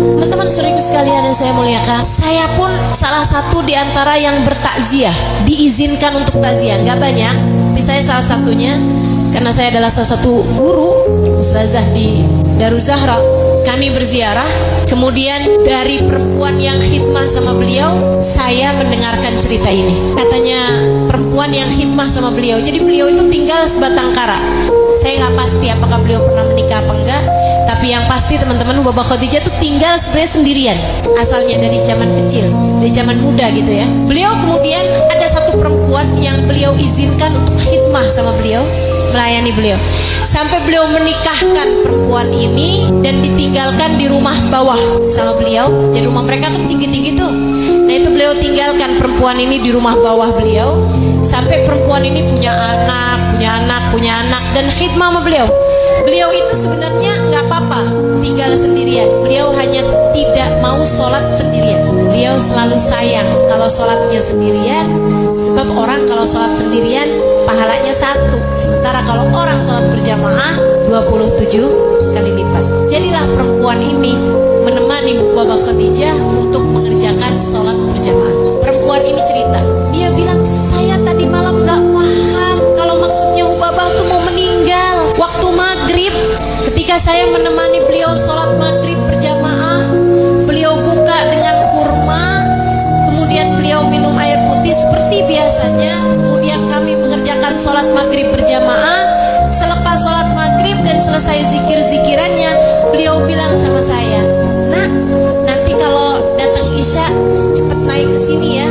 Teman-teman saudaraku sekalian yang saya muliakan, saya pun salah satu di antara yang bertakziah, diizinkan untuk takziah. Gak banyak, tapi saya salah satunya. Karena saya adalah salah satu guru ustazah di Daruz Zahra. Kami berziarah, kemudian dari perempuan yang khidmah sama beliau, saya mendengarkan cerita ini. Katanya perempuan yang khidmah sama beliau, jadi beliau itu tinggal sebatang kara. Saya nggak pasti apakah beliau pernah menikah apa enggak, tapi yang pasti teman-teman, Baba Khadijah tuh tinggal sebenarnya sendirian, asalnya dari zaman kecil, dari zaman muda gitu ya. Beliau kemudian ada satu perempuan yang beliau izinkan untuk khidmah sama beliau, melayani beliau, sampai beliau menikahkan perempuan ini dan ditinggalkan di rumah bawah sama beliau. Jadi rumah mereka kan tinggi-tinggi tuh. Nah itu beliau tinggalkan perempuan ini di rumah bawah beliau, sampai perempuan ini punya anak dan khidmah sama beliau. Beliau itu sebenarnya nggak apa-apa tinggal sendirian. Beliau hanya tidak mau sholat sendirian. Beliau selalu sayang kalau sholatnya sendirian, sebab orang kalau sholat sendirian pahalanya 1, sementara kalau orang sholat berjamaah 27 kali lipat. Jadilah perempuan ini menemani Baba Khadijah untuk mengerjakan sholat berjamaah. Perempuan ini cerita, dia bilang, saya tadi malam gak paham kalau maksudnya Baba tuh mau meninggal waktu maghrib. Ketika saya menemani beliau sholat maghrib berjamaah, beliau buka dengan kurma, kemudian beliau minum air putih seperti biasanya, kemudian kami mengerjakan sholat maghrib berjamaah. Selepas sholat maghrib dan selesai zikir-zikirannya, beliau bilang sama saya, nak, nanti kalau datang isya cepet naik ke sini ya,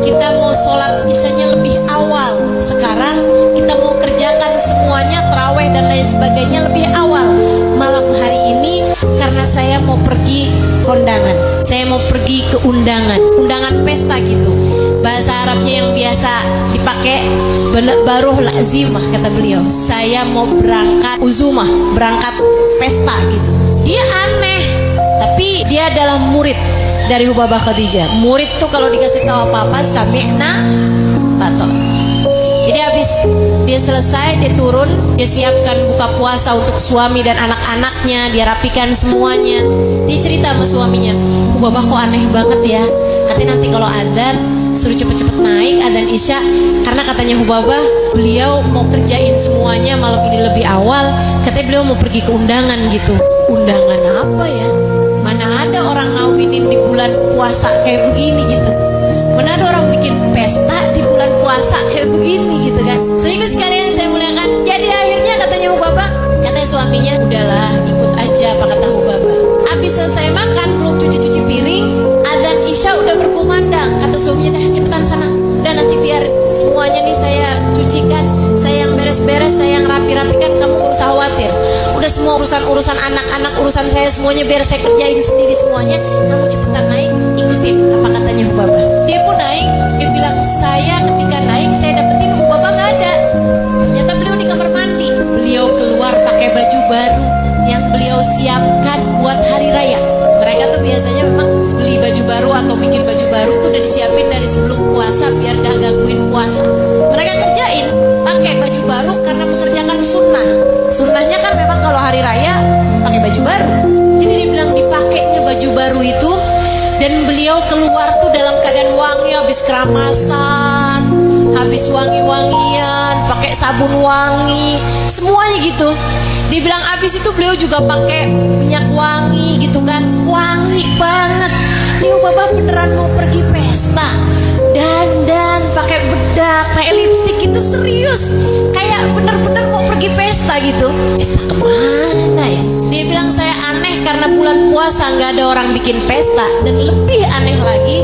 kita mau sholat isyanya lebih awal. Sekarang kita mau kerjakan semuanya, tarawih dan lain sebagainya lebih awal malam hari ini, karena saya mau pergi kondangan, saya mau pergi ke undangan pesta gitu. Bahasa Arabnya yang biasa dipakai baruh lazimah, kata beliau. Saya mau berangkat uzumah, berangkat pesta gitu. Dia aneh, tapi dia adalah murid dari Baba Khadijah. Murid tuh kalau dikasih tahu apa-apa, sami'na batal. Jadi habis dia selesai, dia turun, dia siapkan buka puasa untuk suami dan anak-anaknya, dia rapikan semuanya. Dia cerita sama suaminya, Baba kok aneh banget ya, katanya nanti kalau adzan suruh cepet-cepet naik adzan isya, karena katanya Hubabah beliau mau kerjain semuanya malam ini lebih awal. Katanya beliau mau pergi ke undangan gitu. Undangan apa ya? Mana ada orang ngawinin di bulan puasa kayak begini gitu. Mana ada orang bikin pesta di bulan puasa kayak begini gitu kan. Sehingga sekalian saya muliakan. Jadi akhirnya katanya Hubabah, katanya suaminya, udahlah ikut aja apa kata Hubabah. Habis selesai makan, belum cuci-cuci piring, adzan isya udah berkumandang. Kata suaminya, dah cepetan sana, udah nanti biar semuanya nih saya cucikan, saya yang beres-beres, saya yang rapi-rapikan, kamu gak usah khawatir. Udah semua urusan anak-anak, urusan saya semuanya biar saya kerjain sendiri semuanya. Kamu cepetan naik, ikutin apa katanya Hubabah. Dia pun naik, dia bilang, saya ketika naik saya dapetin Hubabah gak ada. Ternyata beliau di kamar mandi. Beliau keluar pakai baju baru yang beliau siapkan buat hari raya. Mereka tuh biasanya memang beli baju baru atau bikin baju baru tuh udah disiapin dari sebelum puasa biar gak gangguin puasa. Mereka kerjain pakai baju baru karena mengerjakan sunnah. Sunnahnya kan memang kalau hari raya pakai baju baru. Jadi dia bilang dipakainya baju baru itu, dan beliau keluar tuh dalam keadaan wangi, habis keramasan, habis wangi-wangian, pakai sabun wangi, semuanya gitu. Dibilang abis itu beliau juga pakai minyak wangi gitu kan, wangi banget. Ini Baba beneran mau pergi pesta, dandan, pakai bedak, pakai lipstik, itu serius, kayak bener-bener mau pergi pesta gitu. Pesta kemana ya? Dia bilang saya aneh karena bulan puasa nggak ada orang bikin pesta, dan lebih aneh lagi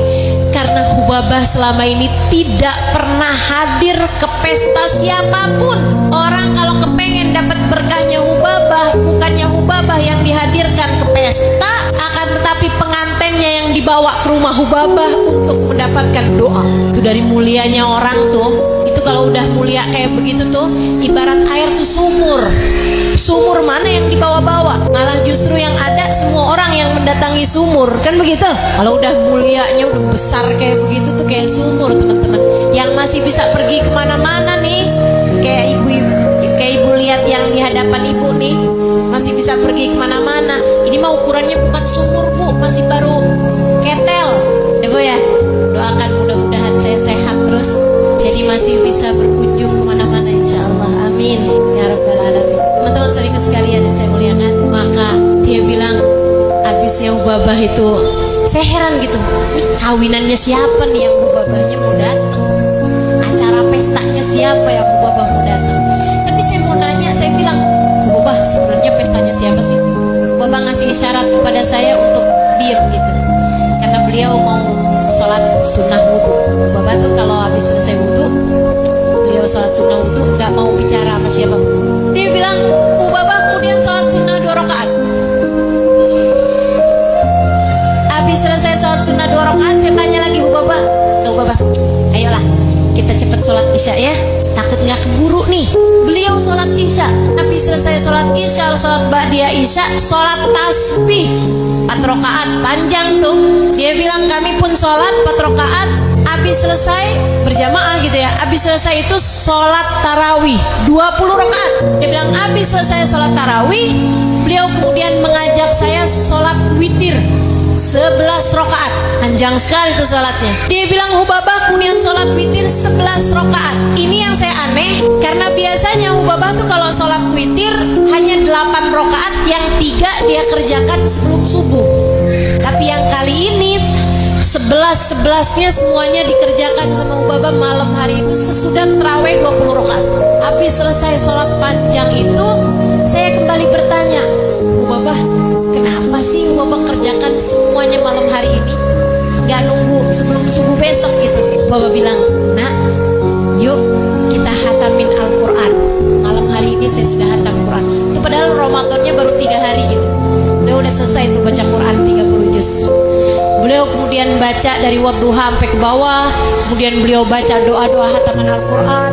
karena Hubabah selama ini tidak pernah hadir ke pesta siapapun. Orang kalau kepengen dapat berkahnya Hubabah, bukannya Hubabah yang dihadirkan ke pesta, akan tetapi pengantennya yang dibawa ke rumah Hubabah untuk mendapatkan doa. Itu dari mulianya orang tuh. Itu kalau udah mulia kayak begitu tuh, ibarat air tuh sumur. Sumur mana yang dibawa-bawa? Malah justru yang ada semua orang yang mendatangi sumur, kan begitu? Kalau udah mulianya udah besar kayak begitu tuh kayak sumur, teman-teman. Yang masih bisa pergi kemana-mana nih, kayak ibu lihat yang di hadapan ibu nih, masih bisa pergi kemana-mana. Ini mah ukurannya bukan sumur Bu, masih baru ketel ya Bu ya. Doakan mudah-mudahan saya sehat terus, jadi masih bisa berkunjung kemana-mana insya Allah, amin ya rabbal alamin. Teman-teman sering sekalian yang saya muliakan, maka dia bilang habisnya Ubabah itu, saya heran gitu, kawinannya siapa nih yang Ubabahnya mau datang, acara pestanya siapa yang Ubabah mau datang. Tapi saya mau nanya, saya bilang, Ubabah sebenarnya pestanya siapa sih? Ubabah ngasih isyarat kepada saya untuk diam gitu, karena beliau mau sholat sunnah wudhu. Ubabah tuh kalau habis selesai wudhu, beliau sholat sunnah wudhu, nggak mau bicara sama siapa. Dia bilang, Ubabah kemudian sholat sunnah 2 rakaat. Habis selesai sholat sunnah 2 rakaat, saya tanya lagi Ubabah, Ubabah, ayolah kita cepet sholat isya ya, takut nggak keburu nih. Beliau sholat isya, habis selesai sholat isya, sholat ba'diyah isya, sholat tasbih 4 rakaat, panjang tuh. Dia bilang kami pun sholat 4 rakaat. Habis selesai berjamaah gitu ya, habis selesai itu sholat tarawih 20 rakaat. Dia bilang habis selesai sholat tarawih, beliau kemudian mengajak saya sholat witir 11 rakaat. Panjang sekali itu sholatnya. Dia bilang Ubabah kemudian sholat witir 11 rakaat. Ini yang saya aneh, karena biasanya Ubabah tuh kalau sholat witir hanya 8 rakaat, yang 3 dia kerjakan sebelum subuh. Tapi yang kali ini 11-11-nya semuanya dikerjakan sama Ubabah malam hari itu sesudah tarawih 20 rakaat. Habis selesai sholat panjang itu, saya kembali bertanya, Ubabah, kenapa sih Ubabah kerjakan semuanya malam hari ini, gak nunggu sebelum subuh besok gitu? Ubabah bilang, nak, yuk kita hatamin Al-Quran. Malam hari ini saya sudah hatam Quran. Itu padahal Ramadannya baru 3 hari gitu. Udah selesai tuh baca Quran 30 juz. Beliau kemudian baca dari wadduha sampai ke bawah. Kemudian beliau baca doa-doa hataman Al-Quran.